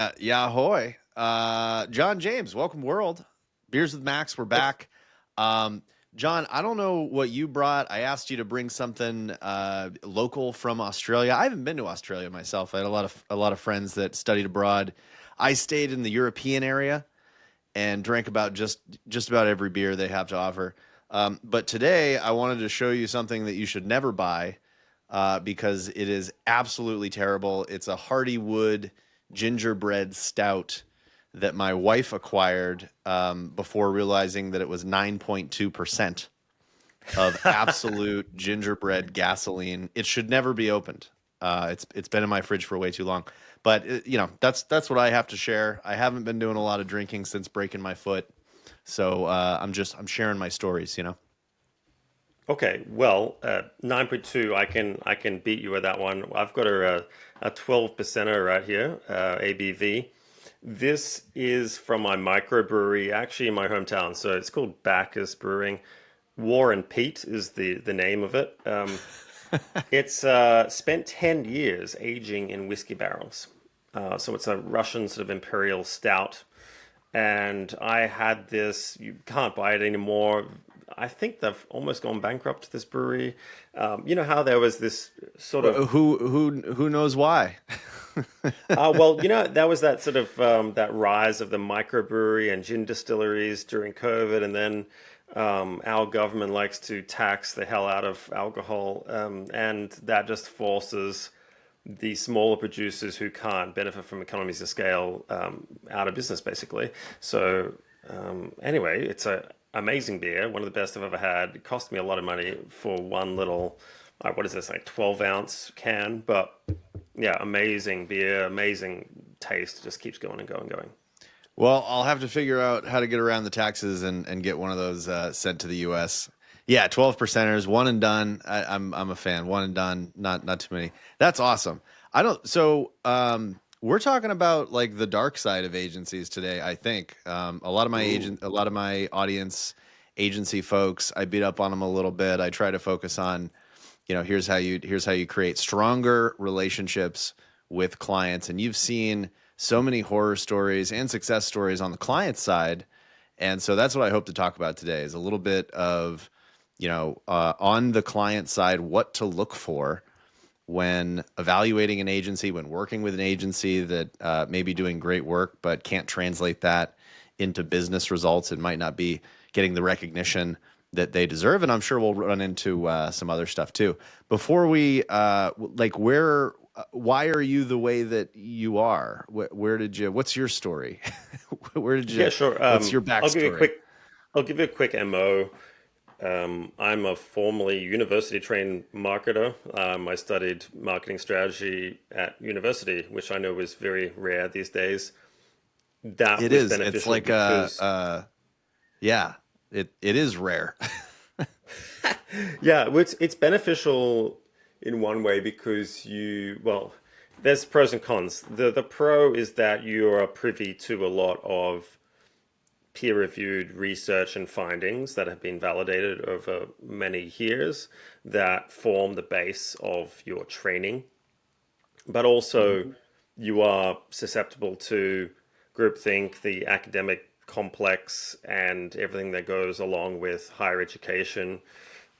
Yahoy. John James, welcome world. Beers with Max, we're Thanks. back. Um, John, I don't know what you brought. I asked you to bring something local from Australia. I haven't been to Australia myself. I had a lot of friends that studied abroad. I stayed in the European area and drank about just about every beer they have to offer. But today, I wanted to show you something that you should never buy because it is absolutely terrible. It's a Hardywood gingerbread stout that my wife acquired before realizing that it was 9.2% of absolute gingerbread gasoline. It should never be opened. It's been in my fridge for way too long. But that's what I have to share. I haven't been doing a lot of drinking since breaking my foot, so I'm sharing my stories. Okay, well, 9.2, I can beat you with that one. I've got a 12 percenter right here, ABV. This is from my microbrewery, actually in my hometown. So it's called Bacchus Brewing. War and Peat is the name of it. It's spent 10 years aging in whiskey barrels. So it's a Russian sort of imperial stout. And I had this, you can't buy it anymore. I think they've almost gone bankrupt, this brewery. You know how there was this sort of, Who knows why? well, there was that sort of that rise of the microbrewery and gin distilleries during COVID, and then our government likes to tax the hell out of alcohol, and that just forces the smaller producers who can't benefit from economies of scale out of business, basically. So anyway, it's a amazing beer, one of the best I've ever had. It cost me a lot of money for one little, what is this, like 12-ounce can? But yeah, amazing beer, amazing taste. It just keeps going and going and going. Well, I'll have to figure out how to get around the taxes and get one of those sent to the U.S. Yeah, 12 percenters, one and done. I'm a fan. One and done, not too many. That's awesome. I don't. So we're talking about like the dark side of agencies today. I think Ooh. a lot of my audience, agency folks, I beat up on them a little bit. I try to focus on, here's how you create stronger relationships with clients, and you've seen so many horror stories and success stories on the client side. And so that's what I hope to talk about today is a little bit of, on the client side, what to look for when evaluating an agency, when working with an agency that may be doing great work but can't translate that into business results and might not be getting the recognition that they deserve. And I'm sure we'll run into some other stuff too. Before we why are you the way that you are? Where did you? What's your story? Where did Yeah, you? sure. What's your backstory? I'll give you a quick MO. I'm a formerly university trained marketer. I studied marketing strategy at university, which I know is very rare these days. That It was is. It's beneficial like because, yeah. It is rare. yeah, it's beneficial in one way because well, there's pros and cons. The pro is that you are privy to a lot of peer-reviewed research and findings that have been validated over many years that form the base of your training. But also, you are susceptible to groupthink, the academic complex, and everything that goes along with higher education.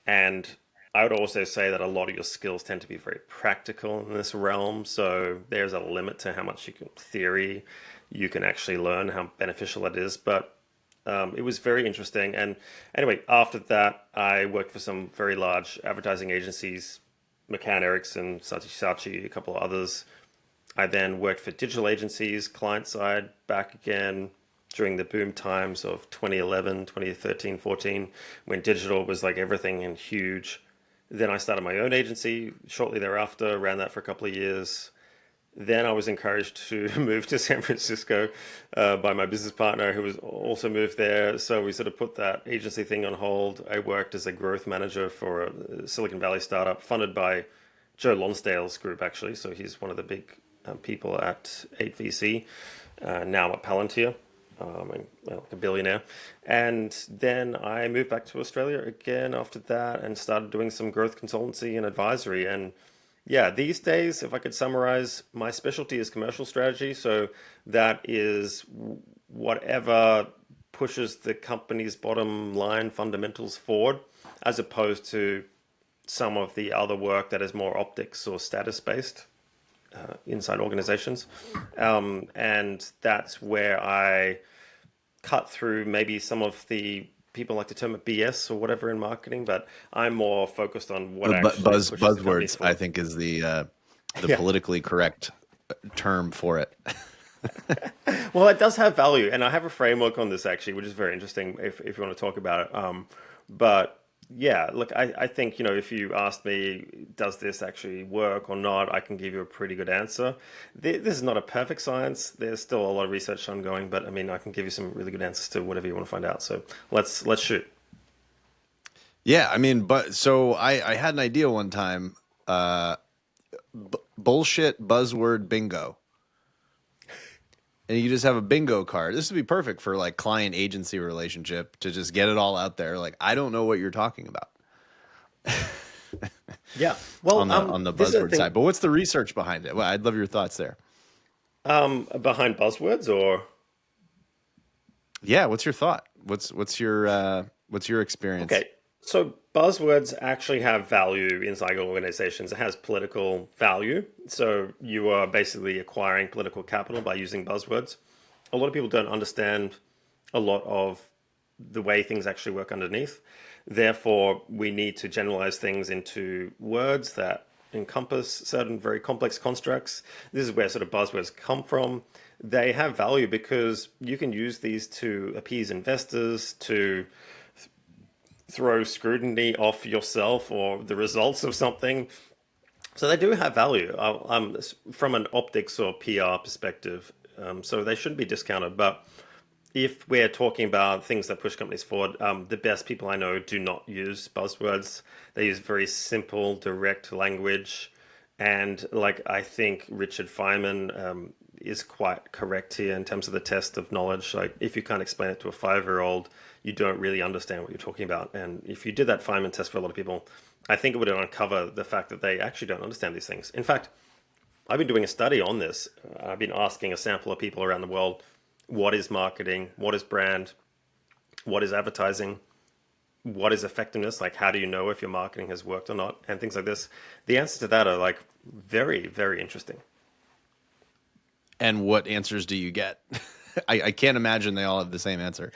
And I would also say that a lot of your skills tend to be very practical in this realm. So there's a limit to how much theory you can actually learn, how beneficial it is. But it was very interesting. And anyway, after that, I worked for some very large advertising agencies, McCann Erickson, Saatchi Saatchi, a couple of others. I then worked for digital agencies, client side, back again during the boom times of 2011, 2013, 14, when digital was like everything and huge. Then I started my own agency shortly thereafter, ran that for a couple of years. Then I was encouraged to move to San Francisco by my business partner, who was also moved there. So we sort of put that agency thing on hold. I worked as a growth manager for a Silicon Valley startup funded by Joe Lonsdale's group, actually. So he's one of the big people at 8VC, now at Palantir, and, well, a billionaire. And then I moved back to Australia again after that and started doing some growth consultancy and advisory. And Yeah, these days, if I could summarize, my specialty is commercial strategy. So that is whatever pushes the company's bottom line fundamentals forward, as opposed to some of the other work that is more optics or status based inside organizations. And that's where I cut through maybe some of the people like to term it BS or whatever in marketing, but I'm more focused on what actually pushes the companies Buzzwords, I forward. think, is the Yeah. politically correct term for it. Well, it does have value, and I have a framework on this actually, which is very interesting if you want to talk about it. But yeah, look, I think, if you asked me, does this actually work or not, I can give you a pretty good answer. This is not a perfect science. There's still a lot of research ongoing, but I mean, I can give you some really good answers to whatever you want to find out. So let's shoot. Yeah, I mean, but so I had an idea one time. Uh, Bullshit buzzword bingo, and you just have a bingo card. This would be perfect for like client agency relationship to just get it all out there. Like, I don't know what you're talking about Yeah. Well, on the this is the buzzword thing side. But what's the research behind it? Well, I'd love your thoughts there. behind buzzwords, or Yeah, what's your thought? What's your experience? okay. So buzzwords actually have value inside organizations. It has political value. So you are basically acquiring political capital by using buzzwords. A lot of people don't understand a lot of the way things actually work underneath. Therefore, we need to generalize things into words that encompass certain very complex constructs. This is where sort of buzzwords come from. They have value because you can use these to appease investors, to throw scrutiny off yourself or the results of something. So they do have value from an optics or PR perspective. So they shouldn't be discounted. But if we're talking about things that push companies forward, the best people I know do not use buzzwords. They use very simple, direct language. And like I think Richard Feynman is quite correct here in terms of the test of knowledge. Like if you can't explain it to a 5-year-old, you don't really understand what you're talking about. And if you did that Feynman test for a lot of people, I think it would uncover the fact that they actually don't understand these things. In fact, I've been doing a study on this. I've been asking a sample of people around the world, what is marketing? What is brand? What is advertising? What is effectiveness? Like, how do you know if your marketing has worked or not? And things like this. The answers to that are like very, very interesting. And what answers do you get? I can't imagine they all have the same answer.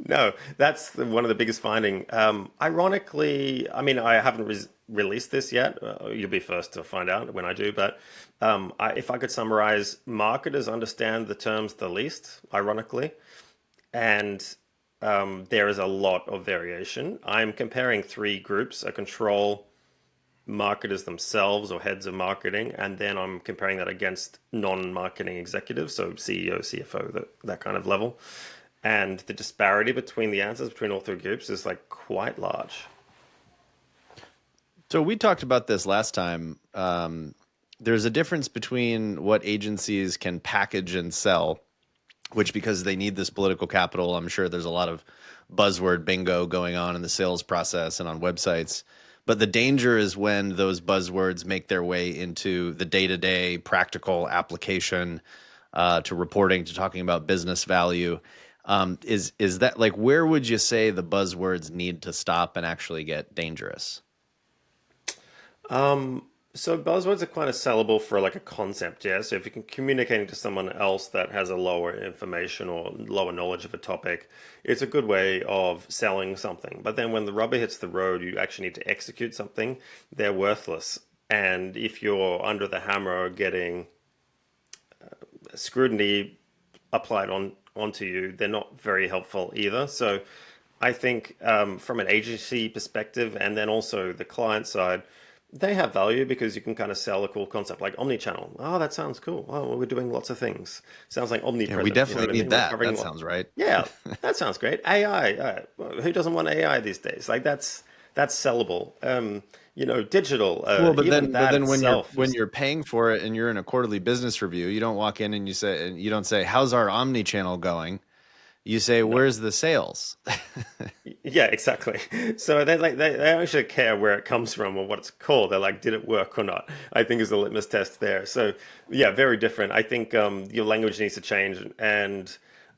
No, that's one of the biggest finding. Ironically, I mean, I haven't released this yet. You'll be first to find out when I do. But if I could summarize, marketers understand the terms the least, ironically, and there is a lot of variation. I'm comparing three groups: a control, marketers themselves or heads of marketing, and then I'm comparing that against non-marketing executives, so CEO, CFO, that kind of level. And the disparity between the answers between all three groups is like quite large. So we talked about this last time. There's a difference between what agencies can package and sell, which because they need this political capital, I'm sure there's a lot of buzzword bingo going on in the sales process and on websites. But the danger is when those buzzwords make their way into the day-to-day practical application to reporting, to talking about business value. Is that like where would you say the buzzwords need to stop and actually get dangerous? So buzzwords are kind of sellable for like a concept, yeah. So if you can communicating to someone else that has a lower information or lower knowledge of a topic, it's a good way of selling something. But then when the rubber hits the road, you actually need to execute something, they're worthless. And if you're under the hammer getting scrutiny applied onto you, they're not very helpful either. So I think from an agency perspective and then also the client side, they have value because you can kind of sell a cool concept like omni-channel. Oh, that sounds cool. Oh, well, we're doing lots of things. Sounds like Yeah, we omnipresent. You know definitely what I need mean? We're that. covering That a lot. sounds right. Yeah, that sounds great. AI. Who doesn't want AI these days? Like that's sellable. Digital. Well, Even but that then itself when is. you're paying for it and you're in a quarterly business review, you don't walk in and you don't say, how's our omni channel going? You say, No. "Where's the sales?" Yeah, exactly. So they don't actually care where it comes from or what it's called. They're like, did it work or not? I think is the litmus test there. So yeah, very different. I think your language needs to change, and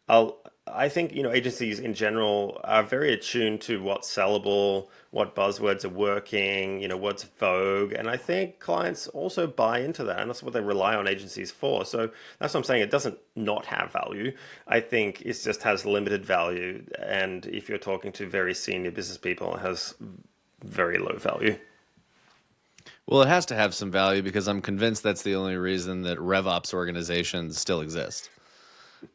I'll I think agencies in general are very attuned to what's sellable, what buzzwords are working, what's vogue, and I think clients also buy into that, and that's what they rely on agencies for. So that's what I'm saying. It doesn't not have value. I think it just has limited value, and if you're talking to very senior business people, it has very low value. Well, it has to have some value because I'm convinced that's the only reason that RevOps organizations still exist,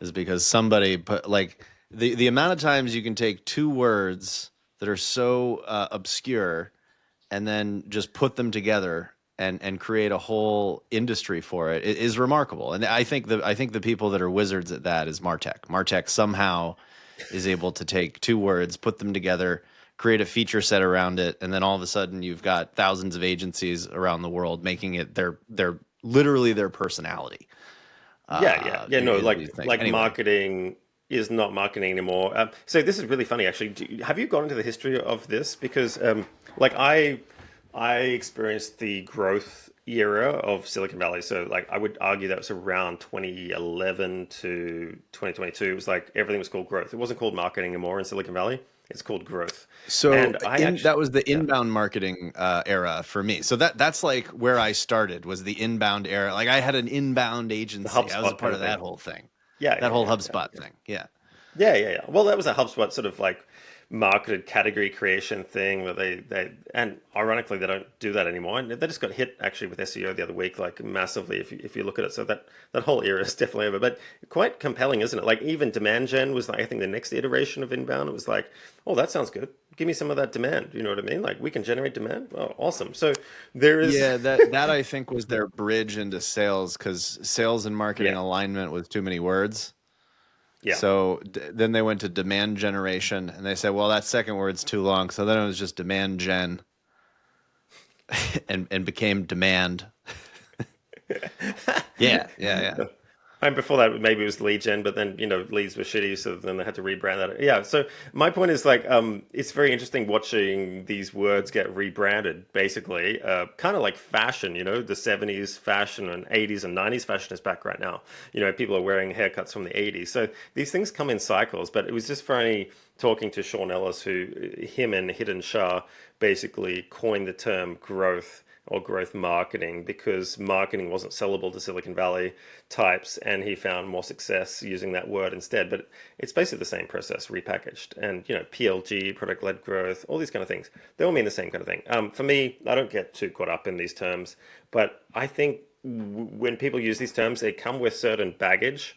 is because somebody put like the amount of times you can take two words that are so obscure and then just put them together and create a whole industry for it is remarkable. And I think the people that are wizards at that is Martech. Martech somehow is able to take two words, put them together, create a feature set around it, and then all of a sudden you've got thousands of agencies around the world making it their literally their personality. Yeah. No, Is the like thing. like Anyway, marketing is not marketing anymore. So this is really funny, actually. Have you gone into the history of this? Because like I experienced the growth era of Silicon Valley. So like I would argue that was around 2011 to 2022. It was like everything was called growth. It wasn't called marketing anymore in Silicon Valley. It's called growth. so And I in actually, that was the yeah, inbound marketing era for me. So that's like where I started was the inbound era. Like I had an inbound the agency. I was a HubSpot part kind of of that thing. whole thing, Yeah, that yeah, whole yeah, HubSpot yeah. thing. Yeah. Yeah. Well, that was a HubSpot sort of like marketed category creation thing that they and ironically they don't do that anymore. And they just got hit actually with SEO the other week, like massively if you look at it. So that whole era is definitely over. But quite compelling, isn't it? Like even demand gen was like I think the next iteration of inbound. It was like, oh, that sounds good. Give me some of that demand. You know what I mean? Like we can generate demand. Oh, awesome. So there is Yeah, that I think was their bridge into sales because sales and marketing yeah, alignment was too many words. yeah. So then they went to demand generation and they said, well, that second word's too long. So then it was just demand gen and became demand. Yeah, yeah, yeah. And before that, maybe it was lead gen, but then leads were shitty, so then they had to rebrand that. Yeah. So my point is like, it's very interesting watching these words get rebranded. Basically, kind of like fashion. The '70s fashion and '80s and '90s fashion is back right now. People are wearing haircuts from the '80s. So these things come in cycles. But it was just funny talking to Sean Ellis, who him and Hidden Shah basically coined the term growth or growth marketing because marketing wasn't sellable to Silicon Valley types, and he found more success using that word instead. But it's basically the same process repackaged, and PLG, product led growth, all these kind of things. They all mean the same kind of thing. For me, I don't get too caught up in these terms, but I think when people use these terms, they come with certain baggage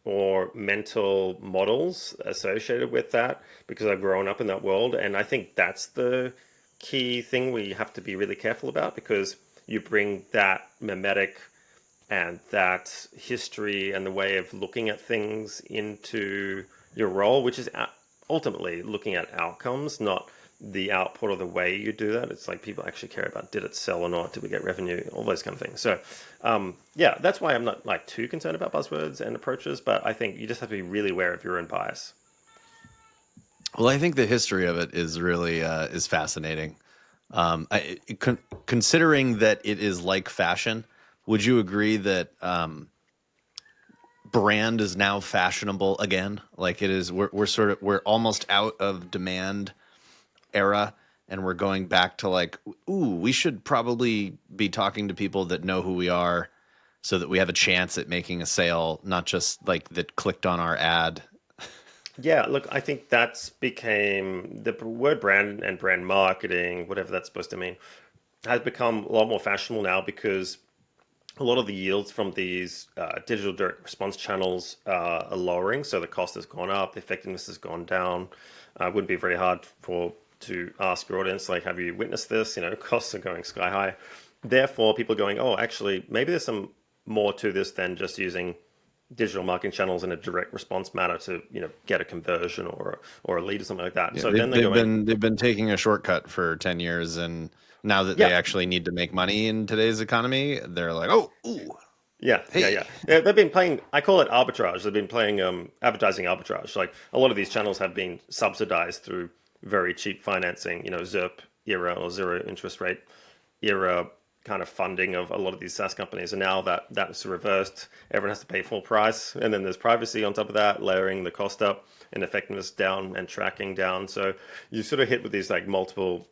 or mental models associated with that because I've grown up in that world. And I think that's the key thing we have to be really careful about because you bring that mimetic and that history and the way of looking at things into your role, which is ultimately looking at outcomes, not the output or the way you do that. It's like people actually care about did it sell or not, did we get revenue, all those kind of things. So, yeah, that's why I'm not like too concerned about buzzwords and approaches, but I think you just have to be really aware of your own bias. Well, I think the history of it is really is fascinating. Considering that it is like fashion, would you agree that brand is now fashionable again? Like it is, we're almost out of demand era, and we're going back to like, ooh, we should probably be talking to people that know who we are, so that we have a chance at making a sale, not just like that clicked on our ad. Yeah, look, I think that's became the word brand and brand marketing, whatever that's supposed to mean, has become a lot more fashionable now because a lot of the yields from these digital direct response channels are lowering, so the cost has gone up, the effectiveness has gone down. It wouldn't be very hard for to ask your audience, like, have you witnessed this? Costs are going sky high. Therefore, people are going, oh, actually, maybe there's some more to this than just using digital marketing channels in a direct response manner to get a conversion or a lead or something like that. Yeah, So they've then they're they've going, been they've been taking a shortcut for 10 years, and now that they yeah, actually need to make money in today's economy, they're like, oh, ooh. Hey, They've been playing. I call it arbitrage. They've been playing advertising arbitrage. Like a lot of these channels have been subsidized through very cheap financing. ZERP era or zero interest rate era kind of funding of a lot of these SaaS companies. And now that that's reversed, everyone has to pay full price, and then there's privacy on top of that, layering the cost up and effectiveness down and tracking down. So you sort of hit with these like multiple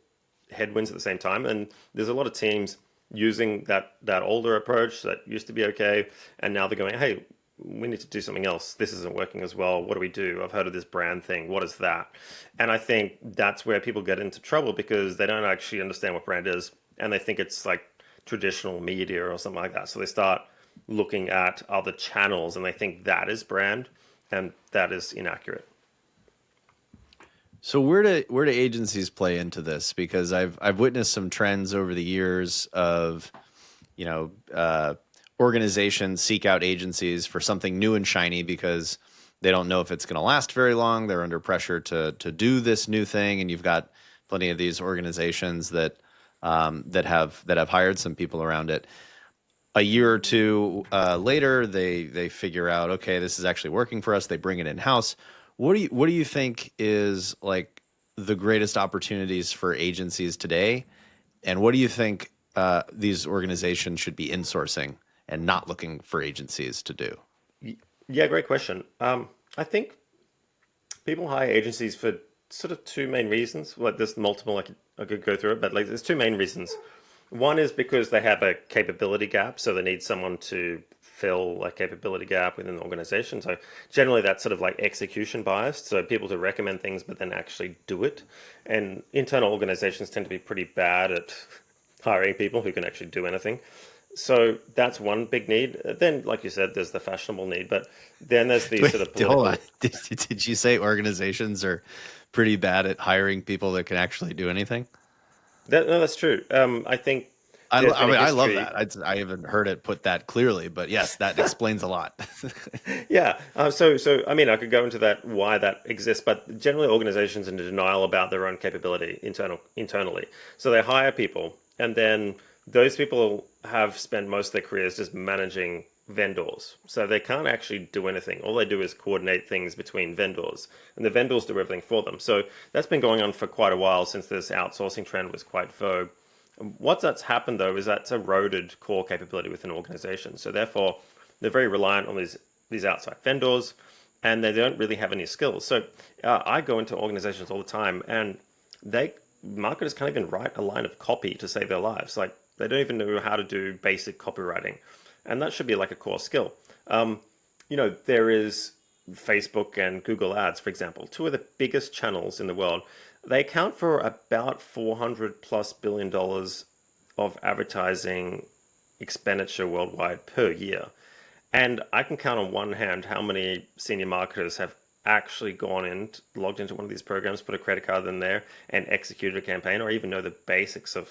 headwinds at the same time. And there's a lot of teams using that older approach that used to be okay, and now they're going, hey, we need to do something else. This isn't working as well. What do we do? I've heard of this brand thing. What is that? And I think that's where people get into trouble because they don't actually understand what brand is, and they think it's like traditional media or something like that. So they start looking at other channels and they think that is brand, and that is inaccurate. so where do agencies play into this? Because I've witnessed some trends over the years of, you know, organizations seek out agencies for something new and shiny because they don't know if it's going to last very long. They're under pressure to do this new thing, and you've got plenty of these organizations that that have hired some people around it. A year or two later, they figure out, okay, this is actually working for us. They bring it in house. What do you think is like the greatest opportunities for agencies today, and what do you think these organizations should be insourcing and not looking for agencies to do? Yeah, great question. I think people hire agencies for sort of two main reasons. Like there's multiple, I could go through it, but like there's two main reasons. One is because they have a capability gap, so they need someone to fill a capability gap within the organization. So generally that's sort of like execution biased, so people to recommend things but then actually do it. And internal organizations tend to be pretty bad at hiring people who can actually do anything. So that's one big need. Then, like you said, there's the fashionable need, but then there's the Wait, sort of hold on. political. Did you say organizations are pretty bad at hiring people that can actually do anything? No, that's true. I think there's I been a mean, I love history. that. I haven't heard it put that clearly, but yes, that explains a lot. Yeah. So I mean, I could go into that why that exists, but generally, organizations are in denial about their own capability internally. So they hire people, and then those people have spent most of their careers just managing vendors. So they can't actually do anything. All they do is coordinate things between vendors, and the vendors do everything for them. So that's been going on for quite a while since this outsourcing trend was quite vogue. What that's happened though is that's eroded core capability within organizations. So therefore, they're very reliant on these outside vendors, and they don't really have any skills. So I go into organizations all the time, and they marketers can't even write a line of copy to save their lives. Like they don't even know how to do basic copywriting, and that should be like a core skill. There is Facebook and Google Ads, for example, two of the biggest channels in the world. They account for about 400 plus $1 billion of advertising expenditure worldwide per year. And I can count on one hand how many senior marketers have actually gone in, logged into one of these programs, put a credit card in there, and executed a campaign, or even know the basics of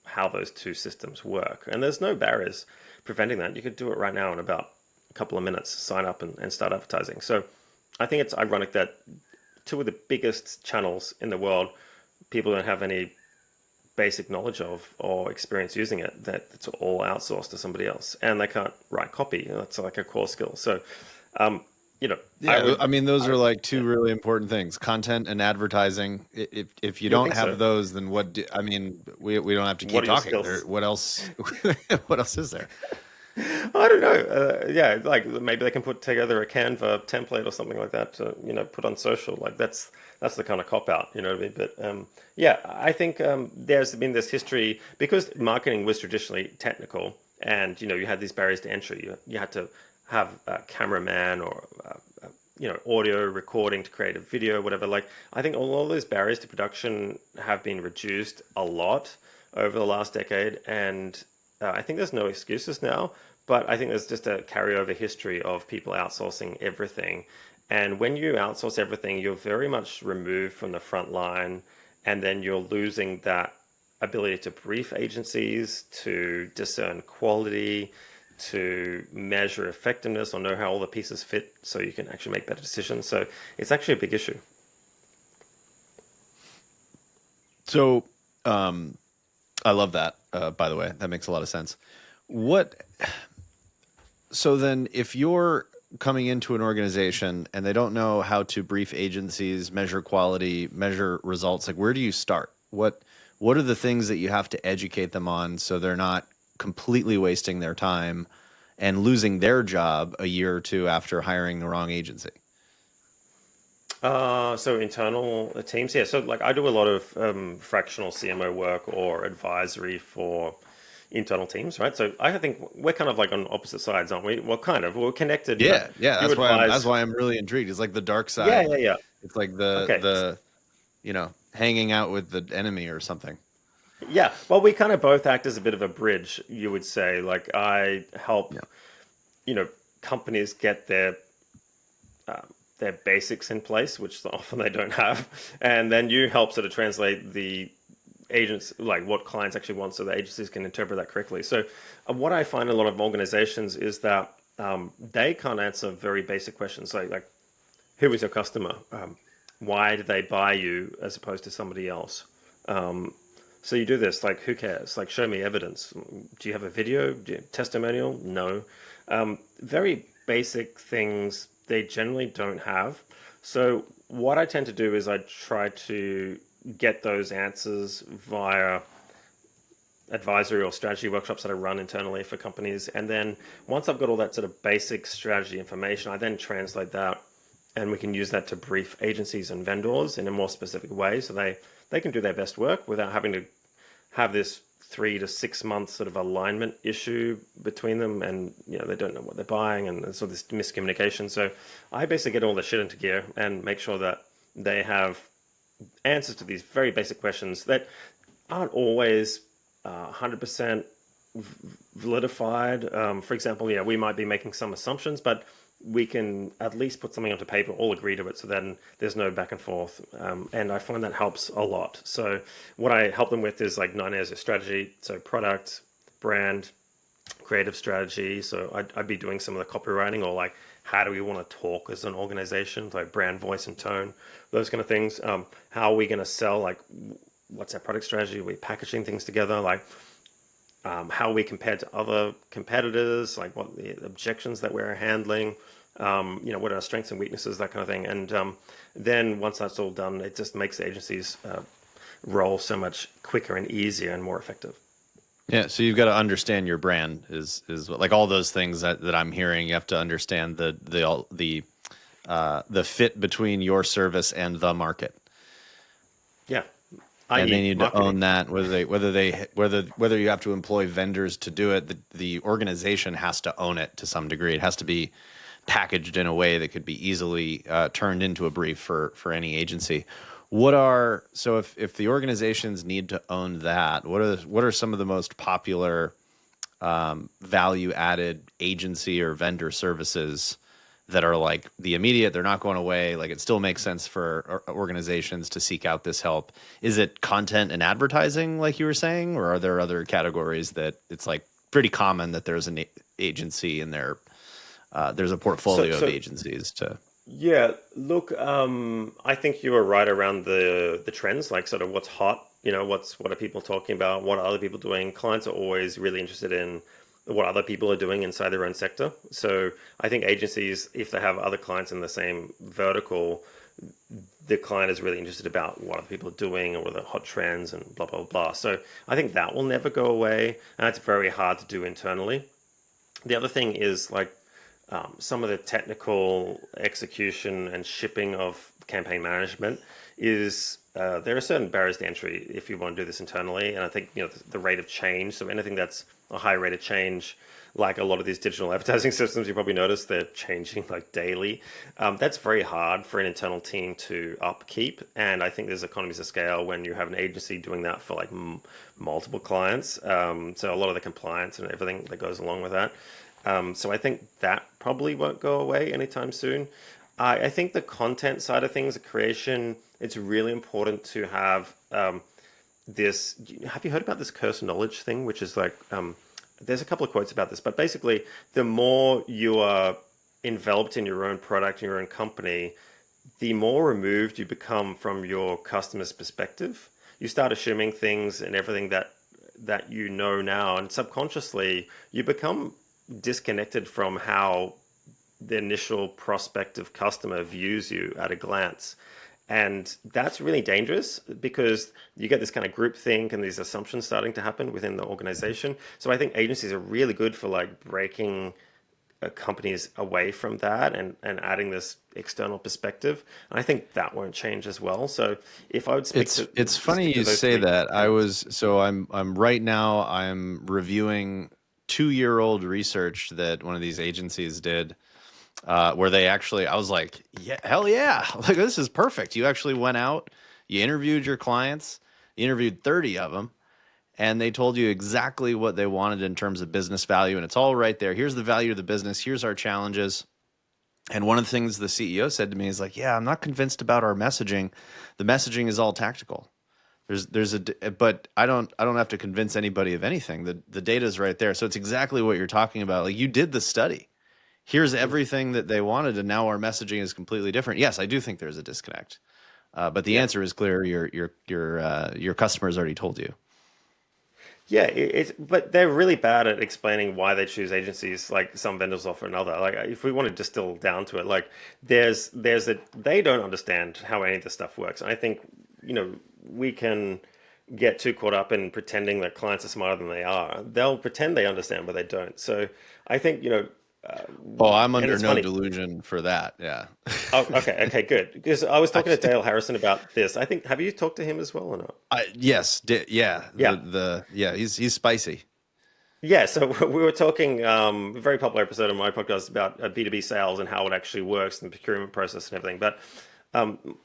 how those two systems work. And there's no barriers preventing that. You could do it right now in about a couple of minutes, sign up and start advertising. So I think it's ironic that two of the biggest channels in the world, people don't have any basic knowledge of or experience using it, that it's all outsourced to somebody else, and they can't write copy. That's like a core skill. So um, you know I Yeah, would I mean, those I are like yeah, two really important things: content and advertising. If you you would don't think so. have those, then I mean, we don't have to What keep are your talking. skills? What else? What else is there? I don't know. Yeah, like maybe they can put together a Canva template or something like that to put on social. Like that's the kind of cop out, you know what I mean? But yeah, I think there's been this history because marketing was traditionally technical, and you had these barriers to entry. You had to have a cameraman or audio recording to create a video, whatever. Like I think all those barriers to production have been reduced a lot over the last decade, and I think there's no excuses now, but I think there's just a carryover history of people outsourcing everything. And when you outsource everything, you're very much removed from the front line, and then you're losing that ability to brief agencies, to discern quality, to measure effectiveness, or know how all the pieces fit so you can actually make better decisions. So it's actually a big issue. So, I love that. By the way, that makes a lot of sense. What So then, if you're coming into an organization and they don't know how to brief agencies, measure quality, measure results, like where do you start? What are the things that you have to educate them on so they're not completely wasting their time and losing their job a year or two after hiring the wrong agency? So internal teams, yeah. So like I do a lot of fractional CMO work or advisory for internal teams, right? So I think we're kind of like on opposite sides, aren't we? Well, kind of. We're connected. Yeah, yeah, You that's advise. why I'm really intrigued. It's like the dark Yeah, side. yeah, yeah. It's like Okay. hanging out with the enemy or something. Yeah. Well, we kind of both act as a bit of a bridge, you would say. Like I help, Yeah. you know, companies get their basics in place, which often they don't have, and then you help sort of translate the agents, like what clients actually want, so the agencies can interpret that correctly. So, what I find in a lot of organizations is that they can't answer very basic questions like who is your customer, why did they buy you as opposed to somebody else. So you do this, like, who cares? Like, show me evidence. Do you have a video? Do you have testimonial? No. Very basic things they generally don't have. So what I tend to do is I try to get those answers via advisory or strategy workshops that I run internally for companies. And then once I've got all that sort of basic strategy information, I then translate that and we can use that to brief agencies and vendors in a more specific way so they can do their best work without having to have this 3 to 6 month sort of alignment issue between them, and they don't know what they're buying, and there's all this miscommunication. So I basically get all the shit into gear and make sure that they have answers to these very basic questions that aren't always 100% validified. For example, yeah, we might be making some assumptions, but we can at least put something onto paper, all agree to it, so then there's no back and forth. And I find that helps a lot. So what I help them with is like 9 areas of strategy. So product, brand, creative strategy. So I'd be doing some of the copywriting, or like how do we want to talk as an organization, like brand, voice, and tone, those kind of things. How are we going to sell? Like, what's our product strategy? Are we packaging things together? Like, how we compare to other competitors, like what the objections that we're handling, what are our strengths and weaknesses, that kind of thing. And then once that's all done, it just makes the agencies roll so much quicker and easier and more effective. Yeah, so you've got to understand your brand like all those things that I'm hearing. You have to understand the fit between your service and the market, Yeah, and they i.e. need to marketing. own that. Whether you have to employ vendors to do it, the organization has to own it to some degree. It has to be packaged in a way that could be easily turned into a brief for any agency. If the organizations need to own that, what are some of the most popular value added agency or vendor services that are like the immediate, they're not going away, like it still makes sense for organizations to seek out this help? Is it content and advertising like you were saying, or are there other categories that it's like pretty common that there's an agency in there, there's a So, portfolio of so agencies to? yeah, look, I think you were right around the trends, like sort of what's hot, what are people talking about, what are other people doing. Clients are always really interested in what other people are doing inside their own sector. So I think agencies, if they have other clients in the same vertical, the client is really interested about what other people are doing or what are the hot trends and blah, blah, blah. So I think that will never go away, and it's very hard to do internally. The other thing is like some of the technical execution and shipping of campaign management is there are certain barriers to entry if you want to do this internally. And I think the rate of change. So anything that's a high rate of change, like a lot of these digital advertising systems, you probably notice they're changing like daily. That's very hard for an internal team to upkeep. And I think there's economies of scale when you have an agency doing that for like multiple clients. So a lot of the compliance and everything that goes along with that. So I think that probably won't go away anytime soon. I think the content side of things, the creation, it's really important to have this. Have you heard about this curse knowledge thing? Which is like, there's a couple of quotes about this, but basically, the more you are enveloped in your own product, in your own company, the more removed you become from your customer's perspective. You start assuming things and everything that you know now, and subconsciously you become disconnected from how the initial prospective customer views you at a glance. And that's really dangerous because you get this kind of group think and these assumptions starting to happen within the organization. So I think agencies are really good for like breaking companies away from that and adding this external perspective. And I think that won't change as well. So if I would It's funny stick to you those say three, that. yeah. I'm right now I'm reviewing 2-year-old research that one of these agencies did, where they actually, I was like, yeah, hell yeah, like this is perfect. You actually went out, you interviewed your clients, you interviewed 30 of them, and they told you exactly what they wanted in terms of business value, and it's all right there. Here's the value of the business. Here's our challenges. And one of the things the CEO said to me is like, yeah, I'm not convinced about our messaging. The messaging is all tactical. But I don't have to convince anybody of anything. The data is right there. So it's exactly what you're talking about. Like you did the study. Here's everything that they wanted, and now our messaging is completely different. Yes, I do think there's a disconnect. But the Yeah. answer is clear. Your customers already told you. Yeah, but they're really bad at explaining why they choose agencies like some vendors offer another. Like if we want to distill down to it, like there's a they don't understand how any of this stuff works. And I think, we can get too caught up in pretending that clients are smarter than they are. They'll pretend they understand, but they don't. So I think, Oh, I'm and under it's no funny. delusion for that. Yeah. Oh, okay, good. Because I was I, talking to Dale Harrison about this. I think, have you talked to him as well or not? yes, yeah, Yeah. yeah, he's spicy. Yeah, so we were talking, a very popular episode of my podcast about B2B sales and how it actually works and the procurement process and everything. But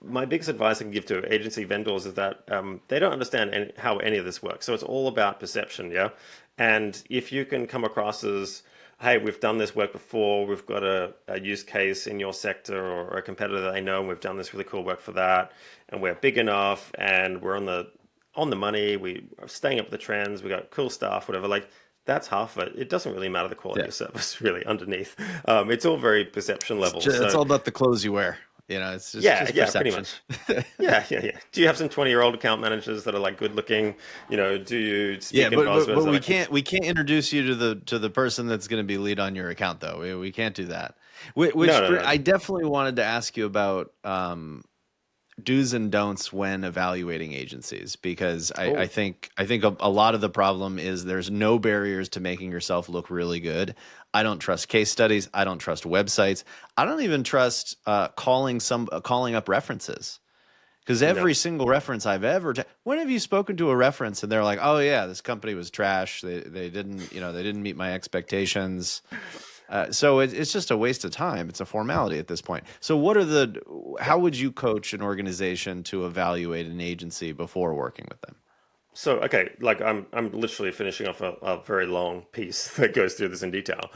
my biggest advice I can give to agency vendors is that they don't understand how any of this works. So it's all about perception, yeah? And if you can come across as, hey, we've done this work before, we've got a use case in your sector or a competitor that they know, and we've done this really cool work for that, and we're big enough, and we're on the money, we are staying up with the trends, we got cool stuff, whatever. Like that's half of it. It doesn't really matter the quality Yeah, of service really underneath. It's all very perception level. it's So all about the clothes you wear. It's yeah, just yeah, pretty perception. much. Yeah. Do you have some 20-year-old account managers that are like good looking? Do you Yeah, speak in but buzzwords that we I can? can't introduce you to the person that's going to be lead on your account though. We can't do that. Which, No. I definitely wanted to ask you about do's and don'ts when evaluating agencies, because Oh, I think a lot of the problem is there's no barriers to making yourself look really good. I don't trust case studies. I don't trust websites. I don't even trust calling up references, because no. every single reference I've when have you spoken to a reference and they're like, oh yeah, this company was trash. They didn't, they didn't meet my expectations. So it's just a waste of time. It's a formality at this point. So Yeah. how would you coach an organization to evaluate an agency before working with them? So okay, like I'm literally finishing off a very long piece that goes through this in detail.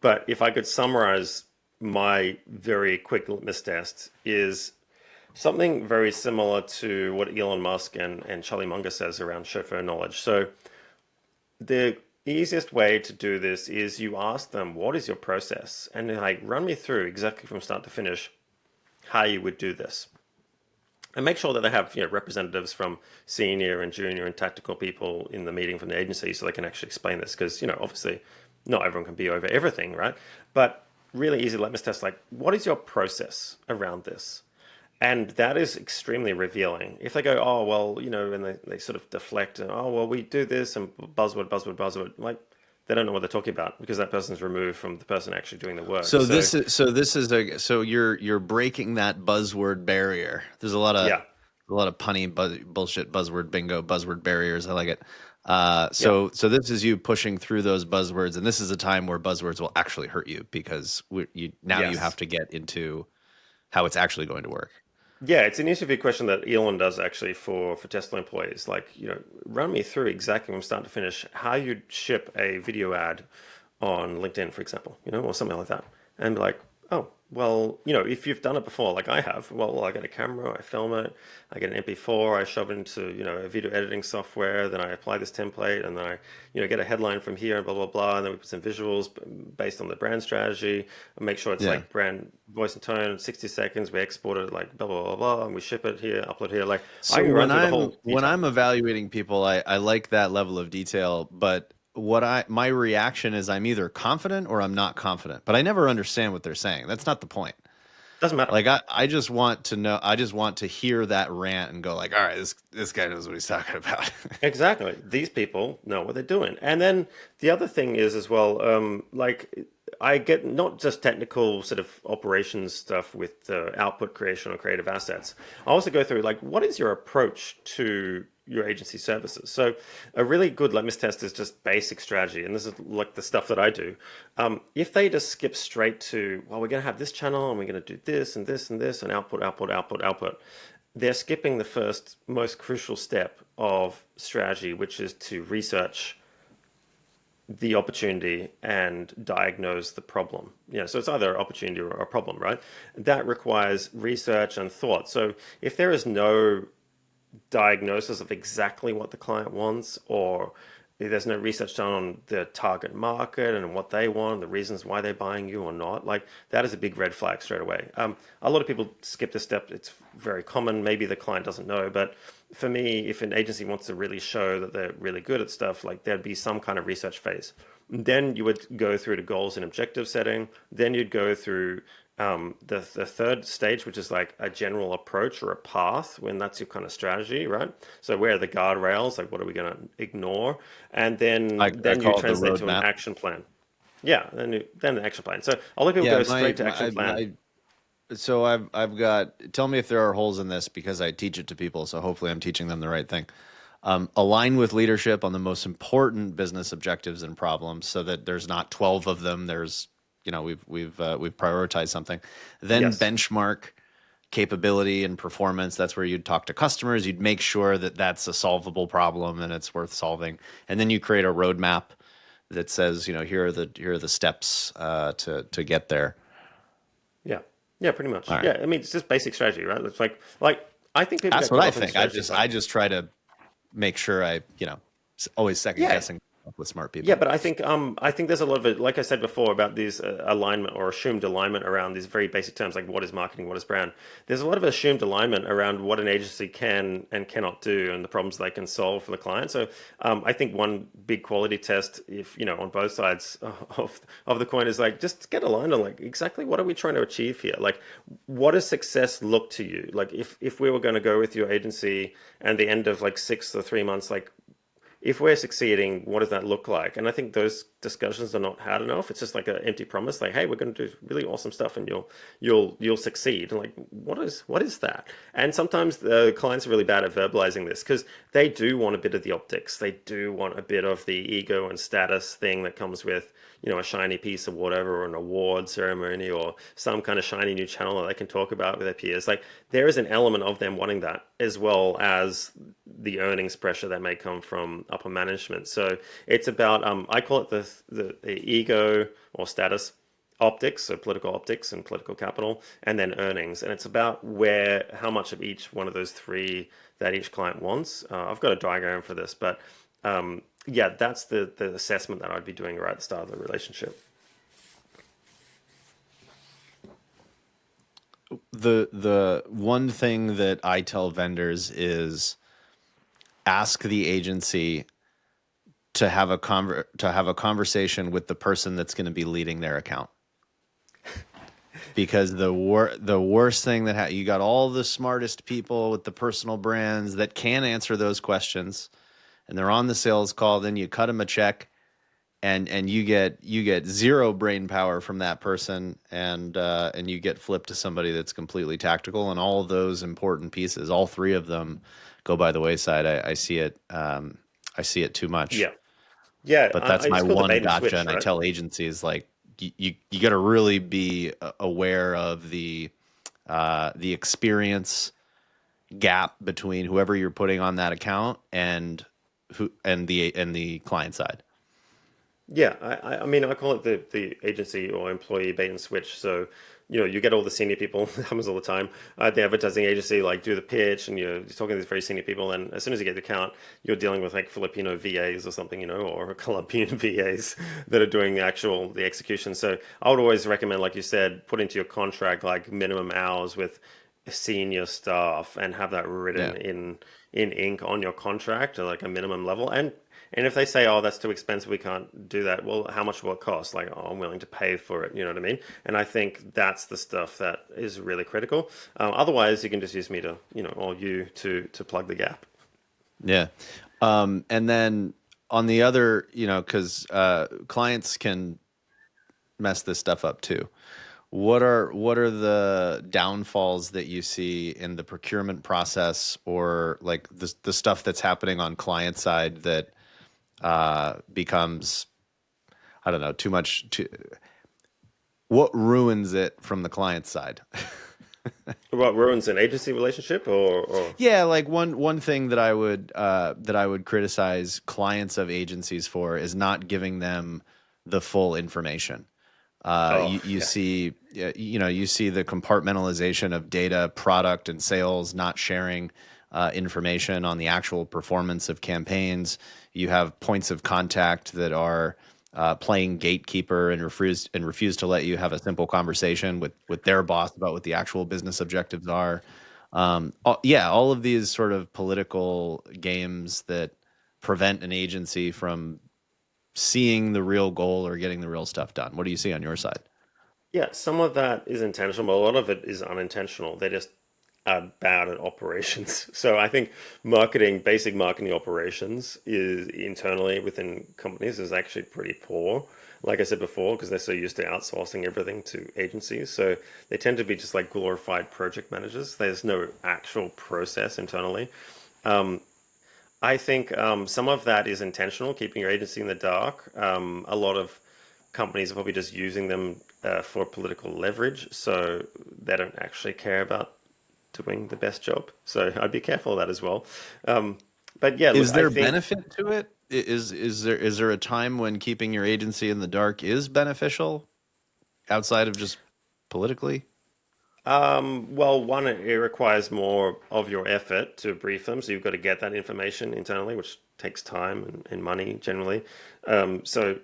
But if I could summarize my very quick litmus test is something very similar to what Elon Musk and Charlie Munger says around chauffeur knowledge. So the easiest way to do this is you ask them, what is your process? And they're like, run me through exactly from start to finish how you would do this. And make sure that they have representatives from senior and junior and tactical people in the meeting from the agency so they can actually explain this because obviously not everyone can be over everything, right? But really easy litmus test like what is your process around this? And that is extremely revealing. If they go, oh, well, and they sort of deflect and, oh, well, we do this and buzzword, like they don't know what they're talking about because that person's removed from the person actually doing the work. So, So you're breaking that buzzword barrier. There's yeah, a lot of punny bullshit buzzword bingo, buzzword barriers. I like it. yeah, So this is you pushing through those buzzwords, and this is a time where buzzwords will actually hurt you, because now you have yes. to get into how it's actually going to work. Yeah, it's an interview question that Elon does actually for Tesla employees. Like, run me through exactly from start to finish how you'd ship a video ad on LinkedIn, for example, or something like that. And be like, oh, well, if you've done it before, like I have, well, I get a camera, I film it, I get an MP4, I shove it into, a video editing software, then I apply this template, and then I, get a headline from here, and blah, blah, blah. And then we put some visuals based on the brand strategy, and make sure it's Yeah. like brand voice and tone, 60 seconds, we export it like blah, blah, blah, blah, and we ship it here, upload here. Like I So can run through the whole when detail. I'm evaluating people, I like that level of detail, but what I my reaction is I'm either confident or I'm not confident, but I never understand what they're saying. That's not the point. Doesn't matter. Like I just want to know, I just want to hear that rant and go like, all right, this guy knows what he's talking about. Exactly. These people know what they're doing. And then the other thing is as well, like I get not just technical sort of operations stuff with output creation or creative assets. I also go through like, what is your approach to your agency services? So a really good litmus test is just basic strategy. And this is like the stuff that I do. If they just skip straight to, well, we're going to have this channel and we're going to do this and this and this and output, output, output, output, they're skipping the first most crucial step of strategy, which is to research the opportunity and diagnose the problem. So it's either opportunity or a problem, right? That requires research and thought. So if there is no diagnosis of exactly what the client wants, or there's no research done on the target market and what they want, the reasons why they're buying you or not, like that is a big red flag straight away. A lot of people skip this step. It's very common. Maybe the client doesn't know, but for me, if an agency wants to really show that they're really good at stuff, like there'd be some kind of research phase. Then you would go through to goals and objective setting. Then you'd go through the third stage, which is like a general approach or a path, when that's your kind of strategy, right? So where are the guardrails? Like what are we going to ignore? And I, then I then you call it the translate to an roadmap. action plan. Yeah, then the action plan. So a lot of people Yeah, go straight to action plan. so I've got, tell me if there are holes in this because I teach it to people, so hopefully I'm teaching them the right thing. Align with leadership on the most important business objectives and problems so that there's not 12 of them. There's, we've prioritized something. Then Yes. benchmark capability and performance. That's where you'd talk to customers. You'd make sure that that's a solvable problem and it's worth solving. And then you create a roadmap that says, here are the steps to get there. Yeah. Yeah, pretty All much. right. Yeah, I mean it's just basic strategy, right? It's like I think people That's get what caught I up in think. strategies like I just try to make sure always second yeah, guessing with smart yeah, people. but I think there's a lot of it, like I said before, about these alignment or assumed alignment around these very basic terms like what is marketing, what is brand. There's a lot of assumed alignment around what an agency can and cannot do and the problems they can solve for the client. So I think one big quality test, if on both sides of the coin, is like just get aligned on like exactly what are we trying to achieve here. Like, what does success look to you? Like, if we were going to go with your agency and the end of like 6 or 3 months, like if we're succeeding, what does that look like? And I think those discussions are not hard enough. It's just like an empty promise, like, hey, we're going to do really awesome stuff, and you'll succeed. And like, what is that? And sometimes the clients are really bad at verbalizing this because they do want a bit of the optics. They do want a bit of the ego and status thing that comes with a shiny piece of whatever, or an award ceremony, or some kind of shiny new channel that they can talk about with their peers. Like there is an element of them wanting that, as well as the earnings pressure that may come from upper management. So it's about I call it the ego or status optics, so political optics and political capital, and then earnings. And it's about how much of each one of those three that each client wants. I've got a diagram for this, but yeah, that's the assessment that I'd be doing right at the start of the relationship. The one thing that I tell vendors is ask the agency to have a conversation with the person that's going to be leading their account. Because the worst thing you got all the smartest people with the personal brands that can answer those questions, and they're on the sales call. Then you cut them a check, and you get zero brain power from that person, and you get flipped to somebody that's completely tactical, and all those important pieces, all three of them, go by the wayside. I see it. I see it too much. Yeah, yeah. But that's my It's called the one bait and gotcha, switch, and I right? tell agencies like you got to really be aware of the experience gap between whoever you're putting on that account and the client side. Yeah, I mean, I call it the agency or employee bait and switch. So, you get all the senior people, it happens all the time, at the advertising agency, like do the pitch, and you're talking to these very senior people. And as soon as you get the account, you're dealing with like Filipino VAs or something, or Colombian VAs that are doing the execution. So I would always recommend, like you said, put into your contract like minimum hours with senior staff and have that Yeah. written in ink on your contract, or like a minimum level. And And if they say, "Oh, that's too expensive, we can't do that," well, how much will it cost? Like, "Oh, I'm willing to pay for it." You know what I mean? And I think that's the stuff that is really critical. Otherwise, you can just use me to, or you to plug the gap. Yeah. And then on the other, because clients can mess this stuff up too. What are the downfalls that you see in the procurement process, or like the stuff that's happening on client side that becomes, I don't know, too much? What ruins it from the client side? What ruins an agency relationship, or Yeah, like one thing that I would criticize clients of agencies for is not giving them the full information. oh You yeah, see, you see the compartmentalization of data, product, and sales, not sharing information on the actual performance of campaigns. You have points of contact that are playing gatekeeper and refuse to let you have a simple conversation with their boss about what the actual business objectives are. Yeah, all of these sort of political games that prevent an agency from seeing the real goal or getting the real stuff done. What do you see on your side? yeah. Some of that is intentional, but a lot of it is unintentional. They just are bad at operations. So I think basic marketing operations is internally within companies is actually pretty poor. Like I said before, because they're so used to outsourcing everything to agencies. So they tend to be just like glorified project managers. There's no actual process internally. I think some of that is intentional, keeping your agency in the dark. A lot of companies are probably just using them for political leverage, so they don't actually care about doing the best job. So I'd be careful of that as well. But yeah, look, Is I there think benefit to it? Is there a time when keeping your agency in the dark is beneficial outside of just politically? well, one, it requires more of your effort to brief them, so you've got to get that information internally, which takes time and money generally. So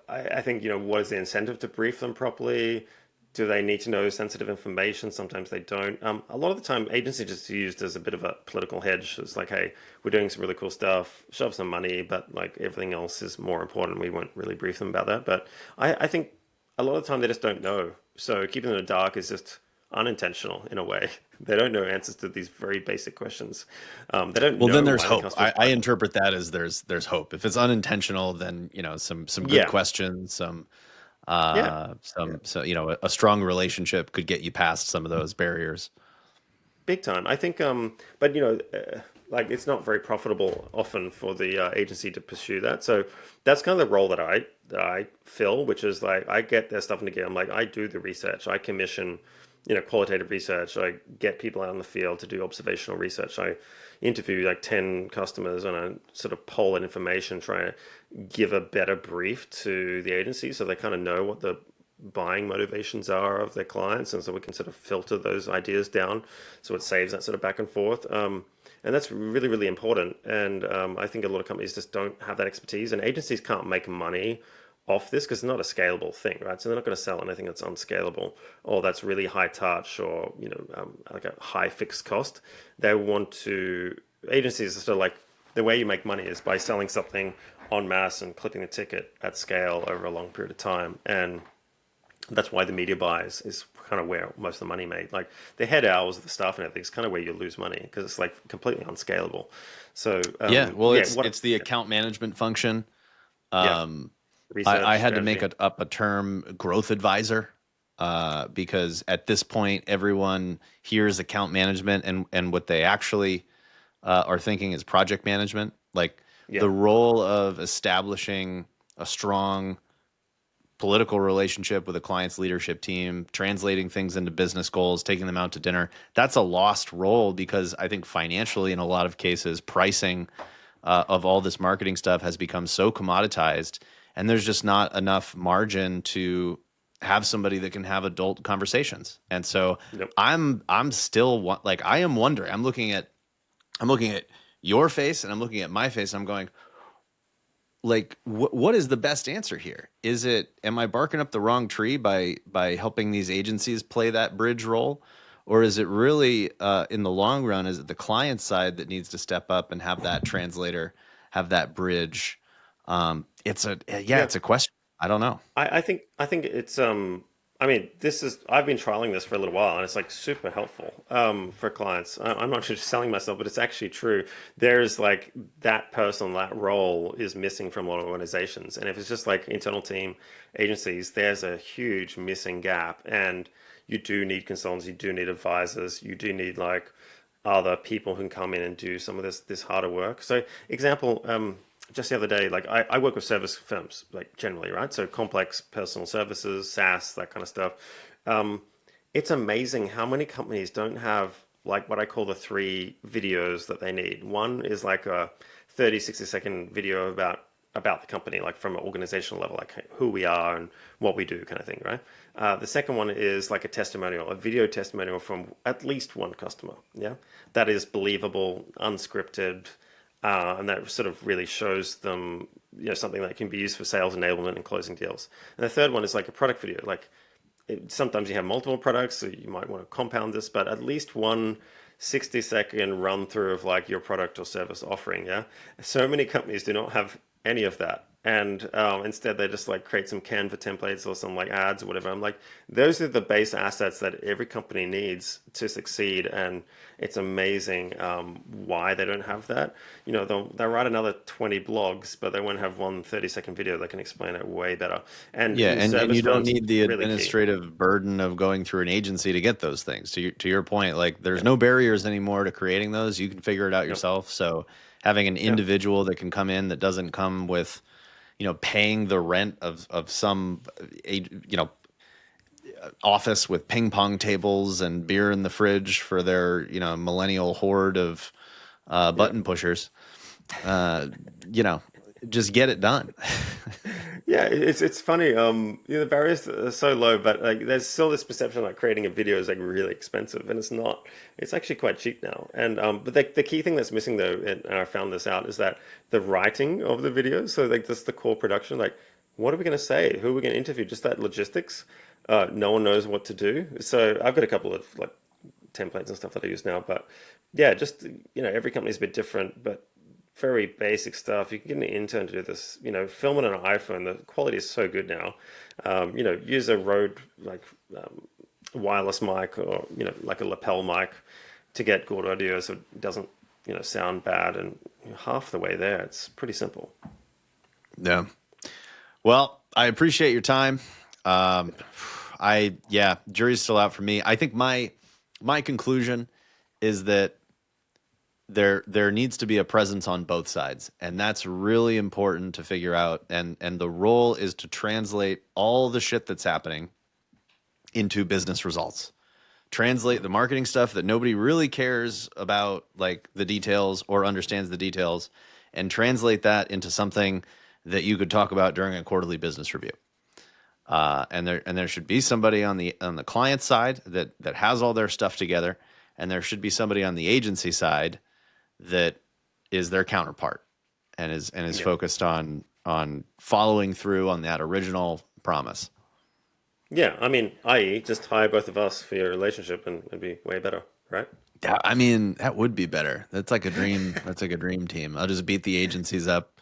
I think, what is the incentive to brief them properly? Do they need to know sensitive information? Sometimes they don't. A lot of the time, agency just used as a bit of a political hedge. It's like, hey, we're doing some really cool stuff, shove some money, but like everything else is more important. We won't really brief them about that. But I think a lot of the time they just don't know. So keeping them in the dark is just unintentional in a way. They don't know answers to these very basic questions. They don't Well, then know there's why the hope. customers I buy. interpret that as there's hope. If it's unintentional, then some good Yeah, questions, yeah. so a strong relationship could get you past some of those barriers. Big time. I think, but like it's not very profitable often for the agency to pursue that. So that's kind of the role that I fill, which is like I get their stuff in the gear. I'm like I do the research. I commission, qualitative research. I get people out in the field to do observational research. I interview like 10 customers and I sort of poll that information, try to give a better brief to the agency so they kind of know what the buying motivations are of their clients, and so we can sort of filter those ideas down, so it saves that sort of back and forth. And that's really, really important. And I think a lot of companies just don't have that expertise, and agencies can't make money off this because it's not a scalable thing, right? So they're not going to sell anything that's unscalable or that's really high touch or like a high fixed cost. They want to agencies are sort of like the way you make money is by selling something en masse and clipping the ticket at scale over a long period of time. And that's why the media buys is kind of where most of the money made. Like the head hours of the staff and everything is kind of where you lose money because it's like completely unscalable. So Yeah, well, yeah, it's the account management function. yeah, Um, I research had to make strategy. up a term, growth advisor, because at this point, everyone hears account management, and what they actually are thinking is project management. Like Yeah, the role of establishing a strong political relationship with a client's leadership team, translating things into business goals, taking them out to dinner. That's a lost role because I think financially, in a lot of cases, pricing of all this marketing stuff has become so commoditized, and there's just not enough margin to have somebody that can have adult conversations. And so yep. I'm still like I am wondering. I'm looking at your face and I'm looking at my face and I'm going, like what is the best answer here? Is it, am I barking up the wrong tree by helping these agencies play that bridge role, or is it really in the long run, is it the client side that needs to step up and have that translator, have that bridge. Yeah, Yeah. it's a question. I don't know. I think it's I mean this is I've been trialing this for a little while and it's like super helpful for clients. I'm not just selling myself, but it's actually true. There's like that person, that role is missing from a lot of organizations, and if it's just like internal team agencies, there's a huge missing gap, and you do need consultants, you do need advisors, you do need like other people who can come in and do some of this harder work. So, example, just the other day, like I work with service firms, like generally, right? So complex personal services, SaaS, that kind of stuff. Um, it's amazing how many companies don't have like what I call the three videos that they need. One is like a 30, 60-second video about the company, like from an organizational level, like who we are and what we do, kind of thing, right? The second one is like a testimonial, a video testimonial from at least one customer, yeah, that is believable, unscripted, and that sort of really shows them, something that can be used for sales enablement and closing deals. And the third one is like a product video, like sometimes you have multiple products, so you might want to compound this, but at least one 60-second run through of like your product or service offering. Yeah. So many companies do not have any of that. And instead, they just like create some Canva templates or some like ads or whatever. I'm like, those are the base assets that every company needs to succeed. And it's amazing why they don't have that. They'll write another 20 blogs, but they won't have one 30-second video that can explain it way better. And Yeah, in and service you don't firms, need the really key. administrative burden of going through an agency to get those things. To your point, like there's Yeah. no barriers anymore to creating those. You can figure it out Yep. yourself. So having an Yep. individual that can come in that doesn't come with, paying the rent of some, office with ping pong tables and beer in the fridge for their, millennial horde of Yep. button pushers. Uh, you know, just get it done. Yeah, it's funny. The barriers are so low, but like there's still this perception like creating a video is like really expensive, and it's not. It's actually quite cheap now. And but the key thing that's missing though, and I found this out, is that the writing of the videos. So like this the core production. Like, what are we going to say? Who are we going to interview? Just that logistics. No one knows what to do. So I've got a couple of like templates and stuff that I use now, but yeah, just every company's a bit different, but very basic stuff. You can get an intern to do this. Film it on an iPhone. The quality is so good now. Use a Rode like wireless mic or like a lapel mic to get good audio, so it doesn't sound bad. And half the way there, it's pretty simple. Yeah. Well, I appreciate your time. Um, jury's still out for me. I think my conclusion is that there needs to be a presence on both sides, and that's really important to figure out. And the role is to translate all the shit that's happening into business results. Translate the marketing stuff that nobody really cares about, like the details or understands the details, and translate that into something that you could talk about during a quarterly business review. And there should be somebody on the client side that has all their stuff together, and there should be somebody on the agency side that is their counterpart and is Yeah. focused on following through on that original promise. Yeah, I mean, i.e., just hire both of us for your relationship and it'd be way better, right? I mean, that would be better. That's like a dream. That's like a dream team. I'll just beat the agencies up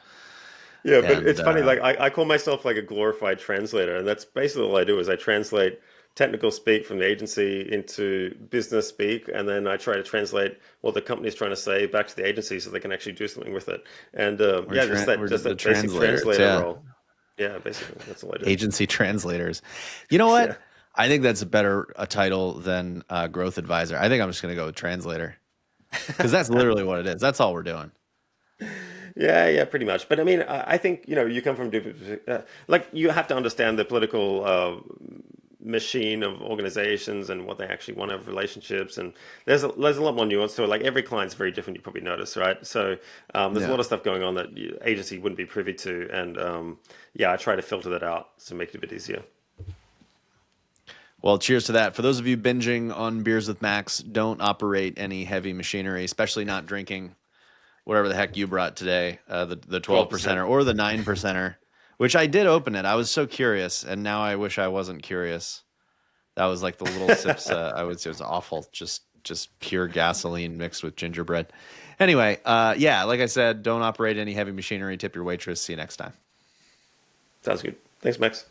Yeah, but and it's funny, like I call myself like a glorified translator, and that's basically all I do is I translate technical speak from the agency into business speak, and then I try to translate what the company's trying to say back to the agency so they can actually do something with it. And yeah, just that we're just the that basic translators. translator Yeah, role. Yeah, basically, that's all I do. agency translators. You know Yeah. what? I think that's a better a title than growth advisor. I think I'm just going to go with translator because that's literally what it is. That's all we're doing. Yeah, yeah, pretty much. But I mean, I think you come from different, like you have to understand the political machine of organizations and what they actually want to have relationships. And there's a lot more nuance to it. Like every client's very different. You probably notice, right? So there's a Yeah. lot of stuff going on that agency wouldn't be privy to. And yeah, I try to filter that out to make it a bit easier. Well, cheers to that. For those of you binging on beers with Max, don't operate any heavy machinery, especially not drinking whatever the heck you brought today, the 12 12%. percenter or the 9 percenter, which I did open it. I was so curious, and now I wish I wasn't curious. That was like the little sips. It was awful. Just just pure gasoline mixed with gingerbread. Anyway, yeah, like I said, don't operate any heavy machinery. Tip your waitress. See you next time. Sounds good. Thanks, Max.